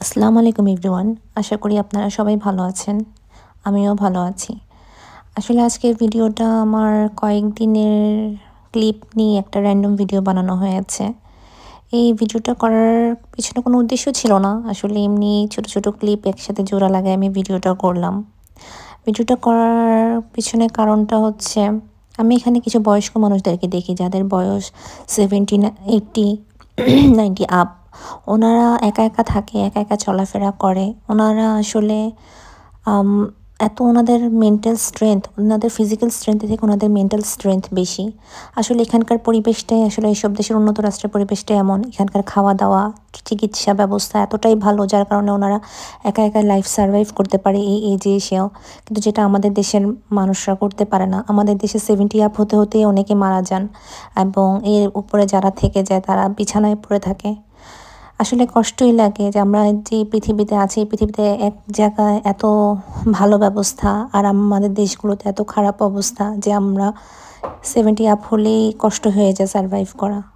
আসসালামু আলাইকুম এভরিওয়ান। আশা করি আপনারা সবাই ভালো আছেন। আমিও ভালো আছি। আসলে আজকের ভিডিওটা আমার কয়েকদিনের ক্লিপ নিয়ে একটা র‍্যান্ডম ভিডিও বানানো হয়েছে। এই ভিডিওটা করার পিছনে কোনো উদ্দেশ্য ছিল না। আসলে এমনি ছোট, ছোট ক্লিপ একসাথে জোড়া লাগায় আমি ভিডিওটা করলাম। ভিডিওটা করার পিছনে কারণটা হচ্ছে আমি এখানে কিছু বয়স্ক মানুষদেরকে দেখি যাদের বয়স 70 না 80 90 আপ। ওনারা একা, একা থাকে, একা, একা চলাফেরা করে। ওনারা আসলে আম এত ওনাদের মেন্টাল স্ট্রেংথ, ওনাদের ফিজিক্যাল স্ট্রেংথ থেকে ওনাদের মেন্টাল স্ট্রেংথ বেশি। আসলে এখানকার পরিবেশটাই আসলে এসব দেশের উন্নত রাষ্ট্রের পরিবেশটাই এমন। এখানকার খাওয়া-দাওয়া, চিকিৎসা ব্যবস্থা এতটাই ভালো যার কারণে ওনারা একা, একা লাইফ সারভাইভ করতে পারে এই এজে এসেও। কিন্তু যেটা আমাদের দেশের মানুষরা করতে পারে না। আমাদের দেশে 70 আপ হতে, হতেই অনেকে মারা যান এবং এর উপরে যারা থেকে যায় তারা বিছানায় পড়ে থাকে। আসলে কষ্টই লাগে যে আমরা যে পৃথিবীতে আছি, এই পৃথিবীতে এক জায়গায় এত ভালো ব্যবস্থা আর আমাদের দেশগুলোতে এত খারাপ অবস্থা যে আমরা 70 আপ হলেই কষ্ট হয়ে যায় সারভাইভ করা।